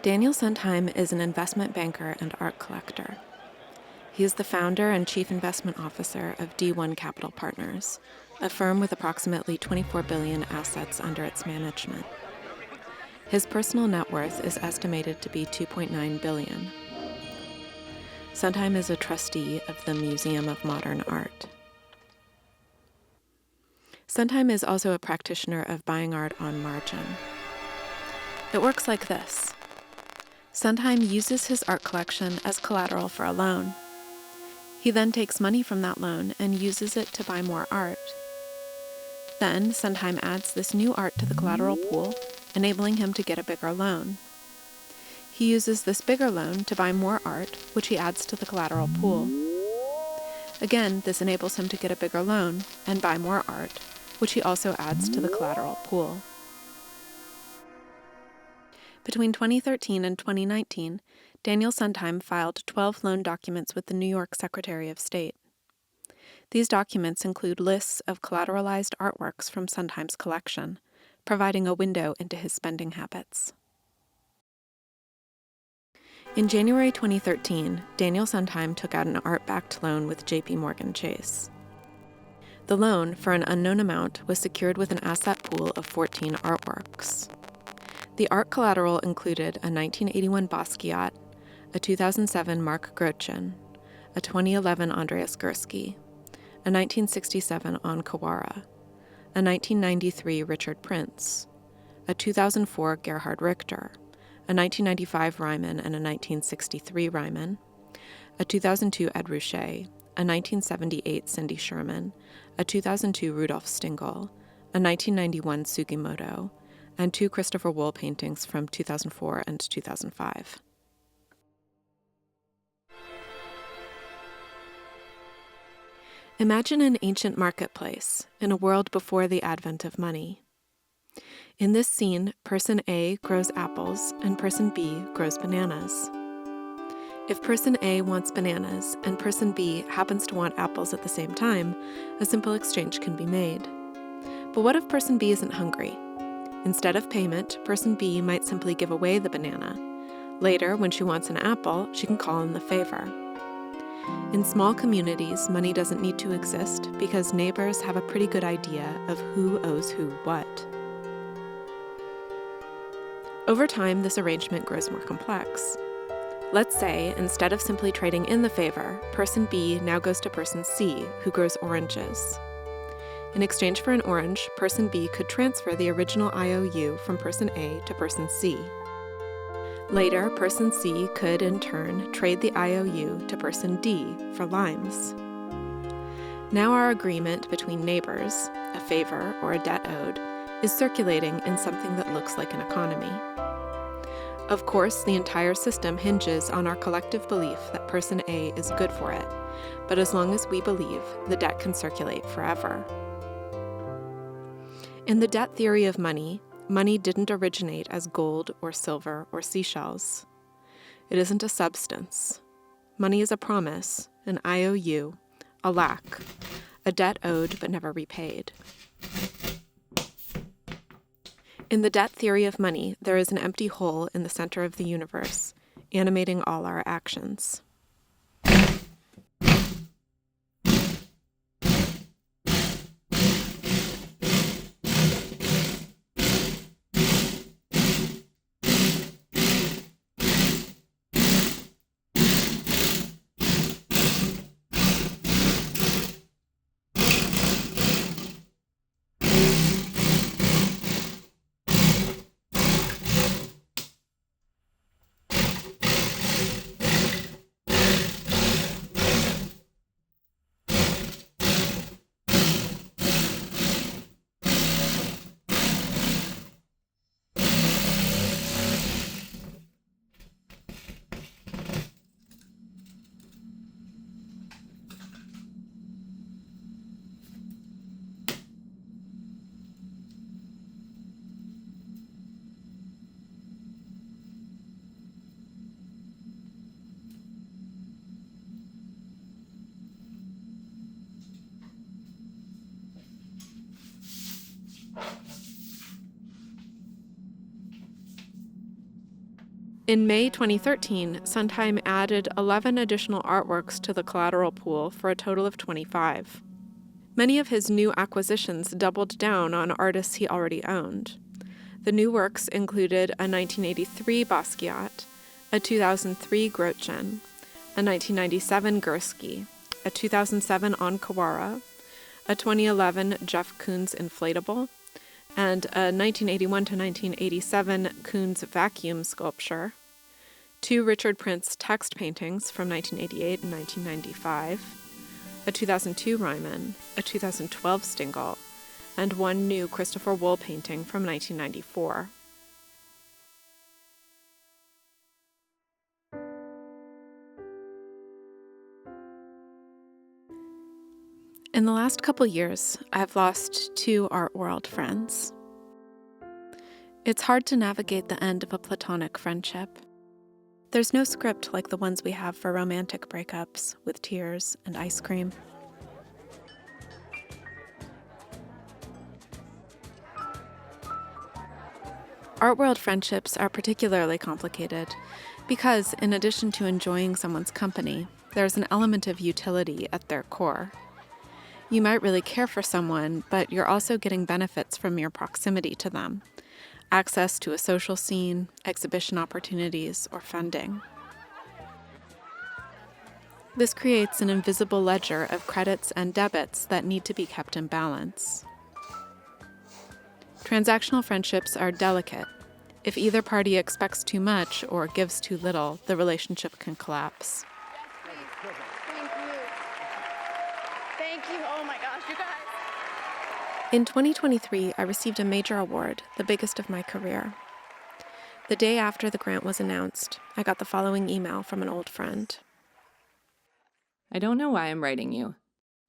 Daniel Sundheim is an investment banker and art collector. He is the founder and chief investment officer of D1 Capital Partners, a firm with approximately $24 billion assets under its management. His personal net worth is estimated to be $2.9 billion. Sundheim is a trustee of the Museum of Modern Art. Sundheim is also a practitioner of buying art on margin. It works like this. Sundheim uses his art collection as collateral for a loan. He then takes money from that loan and uses it to buy more art. Then Sundheim adds this new art to the collateral pool, enabling him to get a bigger loan. He uses this bigger loan to buy more art, which he adds to the collateral pool. Again, this enables him to get a bigger loan and buy more art, which he also adds to the collateral pool. Between 2013 and 2019, Daniel Sundheim filed 12 loan documents with the New York Secretary of State. These documents include lists of collateralized artworks from Sundheim's collection, providing a window into his spending habits. In January 2013, Daniel Sundheim took out an art-backed loan with JPMorgan Chase. The loan, for an unknown amount, was secured with an asset pool of 14 artworks. The art collateral included a 1981 Basquiat, a 2007 Mark Grotchen, a 2011 Andreas Gursky, a 1967 An Kawara, a 1993 Richard Prince, a 2004 Gerhard Richter, a 1995 Ryman and a 1963 Ryman, a 2002 Ed Ruscha, a 1978 Cindy Sherman, a 2002 Rudolf Stingel, a 1991 Sugimoto, and 2 Christopher Wool paintings from 2004 and 2005. Imagine an ancient marketplace in a world before the advent of money. In this scene, person A grows apples and person B grows bananas. If person A wants bananas and person B happens to want apples at the same time, a simple exchange can be made. But what if person B isn't hungry? Instead of payment, person B might simply give away the banana. Later, when she wants an apple, she can call in the favor. In small communities, money doesn't need to exist because neighbors have a pretty good idea of who owes who what. Over time, this arrangement grows more complex. Let's say, instead of simply trading in the favor, person B now goes to person C, who grows oranges. In exchange for an orange, person B could transfer the original IOU from person A to person C. Later, person C could, in turn, trade the IOU to person D for limes. Now our agreement between neighbors, a favor or a debt owed, is circulating in something that looks like an economy. Of course, the entire system hinges on our collective belief that person A is good for it, but as long as we believe, the debt can circulate forever. In the debt theory of money, money didn't originate as gold or silver or seashells. It isn't a substance. Money is a promise, an IOU, a lack, a debt owed but never repaid. In the debt theory of money, there is an empty hole in the center of the universe, animating all our actions. In May 2013, Sundheim added 11 additional artworks to the collateral pool for a total of 25. Many of his new acquisitions doubled down on artists he already owned. The new works included a 1983 Basquiat, a 2003 Grotjen, a 1997 Gursky, a 2007 Onkawara, a 2011 Jeff Koons Inflatable, and a 1981 to 1987 Koons Vacuum Sculpture, 2 Richard Prince text paintings from 1988 and 1995, a 2002 Ryman, a 2012 Stingel, and 1 new Christopher Wool painting from 1994. In the last couple years, I've lost 2 art world friends. It's hard to navigate the end of a platonic friendship. There's no script like the ones we have for romantic breakups, with tears and ice cream. Art world friendships are particularly complicated because, in addition to enjoying someone's company, there's an element of utility at their core. You might really care for someone, but you're also getting benefits from your proximity to them. Access to a social scene, exhibition opportunities, or funding. This creates an invisible ledger of credits and debits that need to be kept in balance. Transactional friendships are delicate. If either party expects too much or gives too little, the relationship can collapse. Thank you. Oh my gosh, you guys. In 2023, I received a major award, the biggest of my career. The day after the grant was announced, I got the following email from an old friend. I don't know why I'm writing you.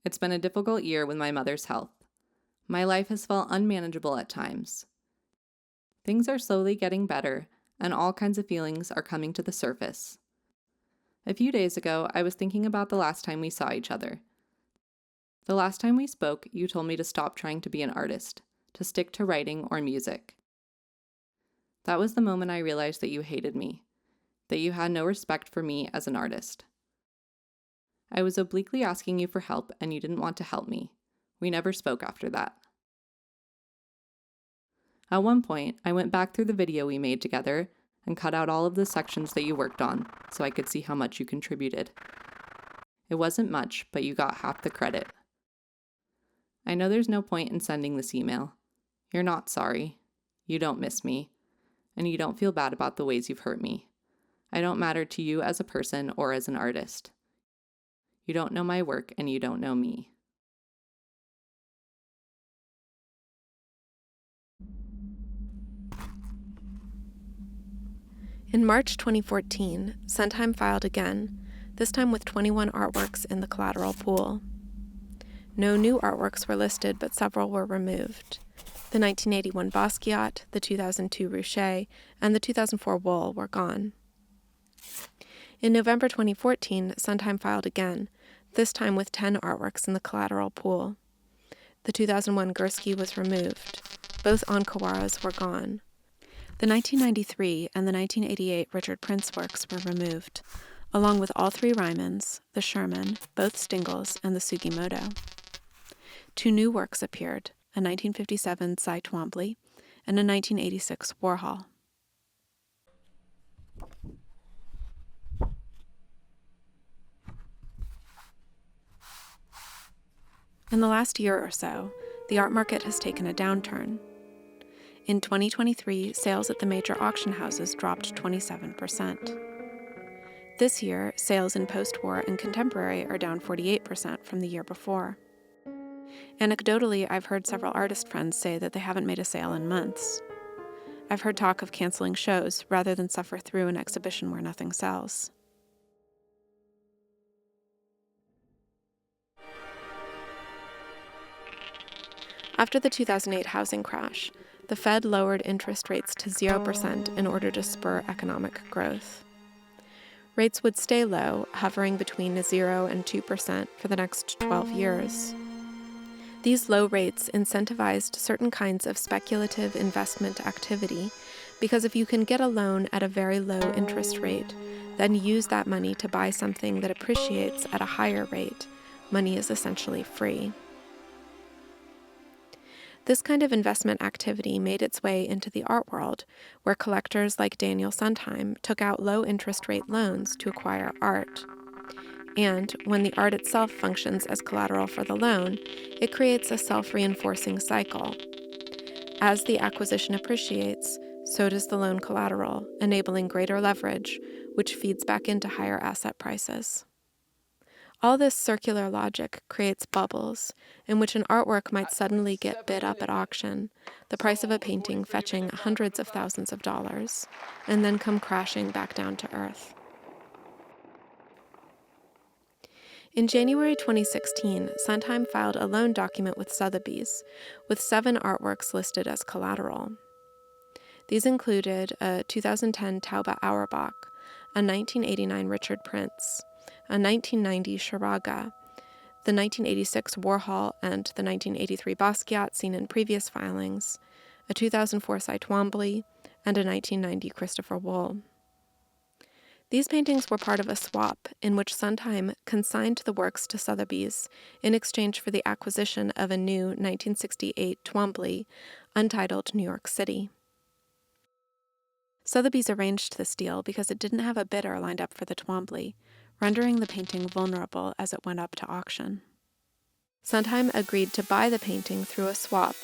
It's been a difficult year with my mother's health. My life has felt unmanageable at times. Things are slowly getting better, and all kinds of feelings are coming to the surface. A few days ago, I was thinking about the last time we saw each other. The last time we spoke, you told me to stop trying to be an artist, to stick to writing or music. That was the moment I realized that you hated me, that you had no respect for me as an artist. I was obliquely asking you for help, and you didn't want to help me. We never spoke after that. At one point, I went back through the video we made together and cut out all of the sections that you worked on so I could see how much you contributed. It wasn't much, but you got half the credit. I know there's no point in sending this email. You're not sorry. You don't miss me. And you don't feel bad about the ways you've hurt me. I don't matter to you as a person or as an artist. You don't know my work and you don't know me. In March 2014, Sundheim filed again, this time with 21 artworks in the collateral pool. No new artworks were listed, but several were removed. The 1981 Basquiat, the 2002 Ruchet, and the 2004 Wool were gone. In November 2014, Sundheim filed again, this time with 10 artworks in the collateral pool. The 2001 Gursky was removed. Both Onkawaras were gone. The 1993 and the 1988 Richard Prince works were removed, along with all 3 Rymans, the Sherman, both Stingels, and the Sugimoto. 2 new works appeared, a 1957 Cy Twombly and a 1986 Warhol. In the last year or so, the art market has taken a downturn. In 2023, sales at the major auction houses dropped 27%. This year, sales in post-war and contemporary are down 48% from the year before. Anecdotally, I've heard several artist friends say that they haven't made a sale in months. I've heard talk of canceling shows rather than suffer through an exhibition where nothing sells. After the 2008 housing crash, the Fed lowered interest rates to 0% in order to spur economic growth. Rates would stay low, hovering between 0 and 2% for the next 12 years. These low rates incentivized certain kinds of speculative investment activity because if you can get a loan at a very low interest rate, then use that money to buy something that appreciates at a higher rate, money is essentially free. This kind of investment activity made its way into the art world, where collectors like Daniel Sundheim took out low interest rate loans to acquire art. And when the art itself functions as collateral for the loan, it creates a self-reinforcing cycle. As the acquisition appreciates, so does the loan collateral, enabling greater leverage, which feeds back into higher asset prices. All this circular logic creates bubbles, in which an artwork might suddenly get bid up at auction, the price of a painting fetching hundreds of thousands of dollars, and then come crashing back down to earth. In January 2016, Sundheim filed a loan document with Sotheby's, with 7 artworks listed as collateral. These included a 2010 Taube Auerbach, a 1989 Richard Prince, a 1990 Charaga, the 1986 Warhol and the 1983 Basquiat seen in previous filings, a 2004 Cy Twombly, and a 1990 Christopher Wool. These paintings were part of a swap in which Sundheim consigned the works to Sotheby's in exchange for the acquisition of a new 1968 Twombly, untitled New York City. Sotheby's arranged this deal because it didn't have a bidder lined up for the Twombly, rendering the painting vulnerable as it went up to auction. Sundheim agreed to buy the painting through a swap,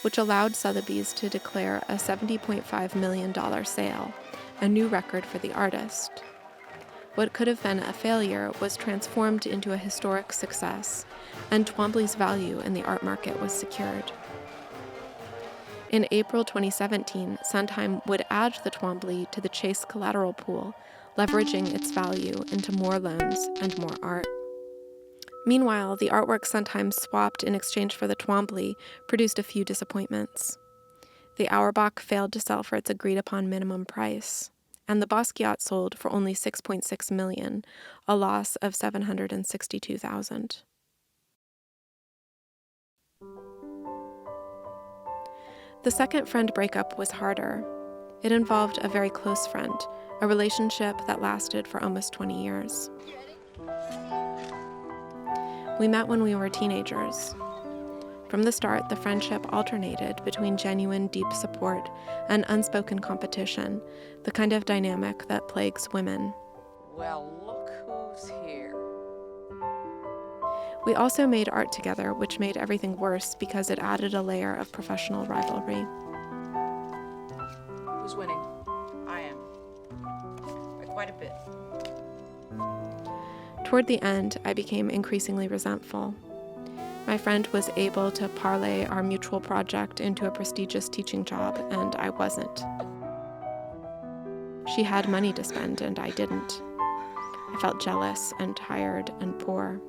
which allowed Sotheby's to declare a $70.5 million sale, a new record for the artist. What could have been a failure was transformed into a historic success, and Twombly's value in the art market was secured. In April 2017, Sundheim would add the Twombly to the Chase collateral pool, leveraging its value into more loans and more art. Meanwhile, the artwork Sundheim swapped in exchange for the Twombly produced a few disappointments. The Auerbach failed to sell for its agreed-upon minimum price, and the Basquiat sold for only $6.6 million, a loss of $762,000. The second friend breakup was harder. It involved a very close friend, a relationship that lasted for almost 20 years. We met when we were teenagers. From the start, the friendship alternated between genuine, deep support and unspoken competition, the kind of dynamic that plagues women. Well, look who's here. We also made art together, which made everything worse because it added a layer of professional rivalry. Who's winning? I am. By quite a bit. Toward the end, I became increasingly resentful. My friend was able to parlay our mutual project into a prestigious teaching job, and I wasn't. She had money to spend, and I didn't. I felt jealous and tired and poor.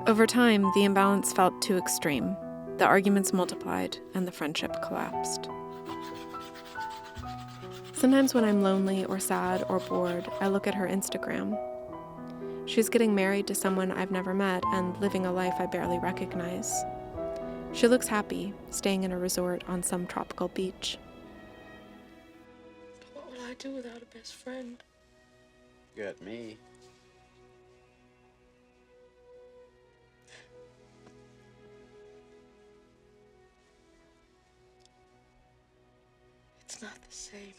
Over time, the imbalance felt too extreme. The arguments multiplied, and the friendship collapsed. Sometimes when I'm lonely or sad or bored, I look at her Instagram. She's getting married to someone I've never met and living a life I barely recognize. She looks happy, staying in a resort on some tropical beach. What would I do without a best friend? You got me. It's not the same.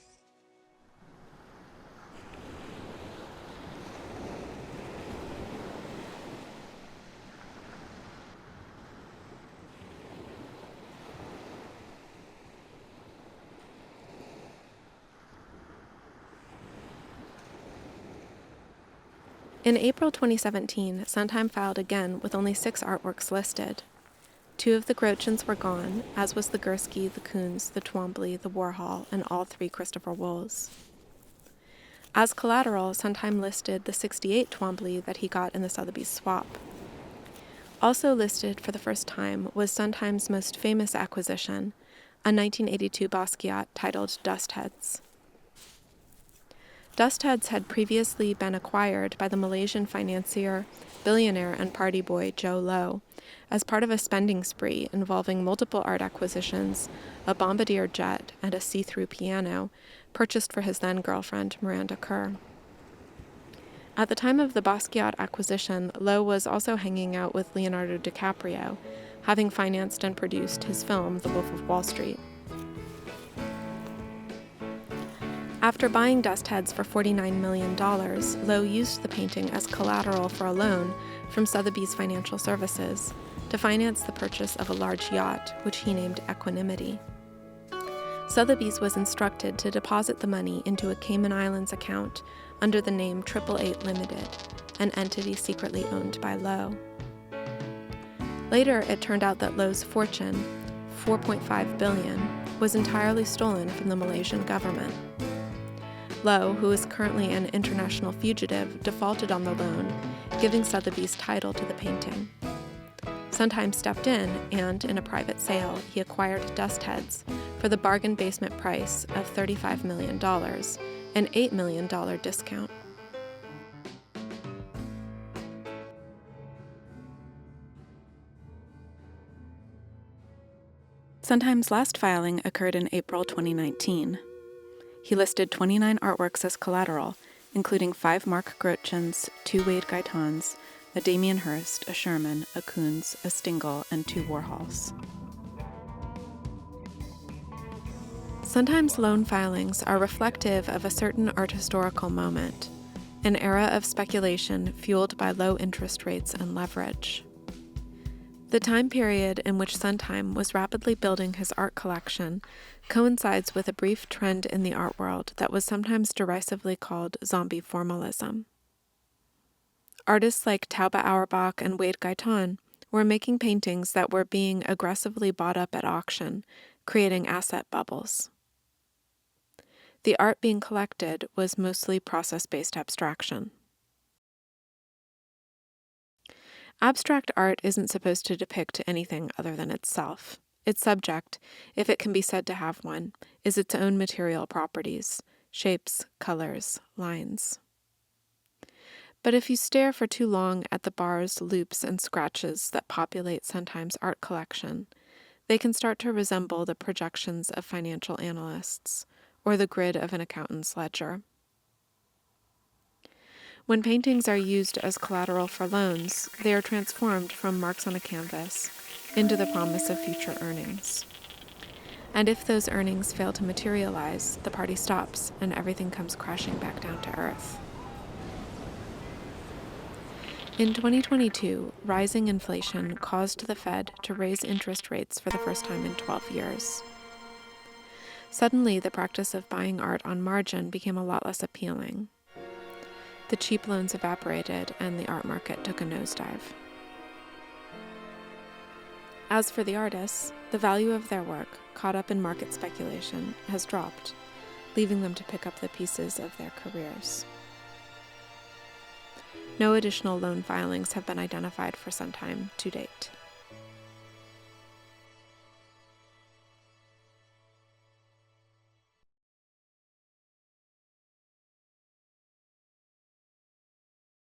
In April 2017, Sundheim filed again with only 6 artworks listed. 2 of the Grochens were gone, as was the Gursky, the Koons, the Twombly, the Warhol, and all 3 Christopher Wools. As collateral, Sundheim listed the '68 Twombly that he got in the Sotheby's swap. Also listed for the first time was Sundheim's most famous acquisition, a 1982 Basquiat titled Dust Heads. Dust heads had previously been acquired by the Malaysian financier, billionaire, and party boy Joe Low as part of a spending spree involving multiple art acquisitions, a bombardier jet, and a see-through piano purchased for his then-girlfriend Miranda Kerr. At the time of the Basquiat acquisition, Low was also hanging out with Leonardo DiCaprio, having financed and produced his film The Wolf of Wall Street. After buying dust heads for $49 million, Low used the painting as collateral for a loan from Sotheby's Financial Services to finance the purchase of a large yacht, which he named Equanimity. Sotheby's was instructed to deposit the money into a Cayman Islands account under the name 888 Limited, an entity secretly owned by Low. Later, it turned out that Low's fortune, $4.5 billion, was entirely stolen from the Malaysian government. Low, who is currently an international fugitive, defaulted on the loan, giving Sotheby's title to the painting. Sundheim stepped in, and, in a private sale, he acquired dust heads for the bargain basement price of $35 million, an $8 million discount. Sundheim's last filing occurred in April 2019. He listed 29 artworks as collateral, including 5 Mark Groetchens, 2 Wade Gaetans, a Damien Hirst, a Sherman, a Koons, a Stingel, and 2 Warhols. Sundheim's loan filings are reflective of a certain art historical moment, an era of speculation fueled by low interest rates and leverage. The time period in which Sundheim was rapidly building his art collection coincides with a brief trend in the art world that was sometimes derisively called zombie formalism. Artists like Taube Auerbach and Wade Gaetan were making paintings that were being aggressively bought up at auction, creating asset bubbles. The art being collected was mostly process-based abstraction. Abstract art isn't supposed to depict anything other than itself. Its subject, if it can be said to have one, is its own material properties, shapes, colors, lines. But if you stare for too long at the bars, loops, and scratches that populate Sundheim's art collection, they can start to resemble the projections of financial analysts or the grid of an accountant's ledger. When paintings are used as collateral for loans, they are transformed from marks on a canvas into the promise of future earnings. And if those earnings fail to materialize, the party stops and everything comes crashing back down to earth. In 2022, rising inflation caused the Fed to raise interest rates for the first time in 12 years. Suddenly, the practice of buying art on margin became a lot less appealing. The cheap loans evaporated, and the art market took a nosedive. As for the artists, the value of their work, caught up in market speculation, has dropped, leaving them to pick up the pieces of their careers. No additional loan filings have been identified for Sundheim to date.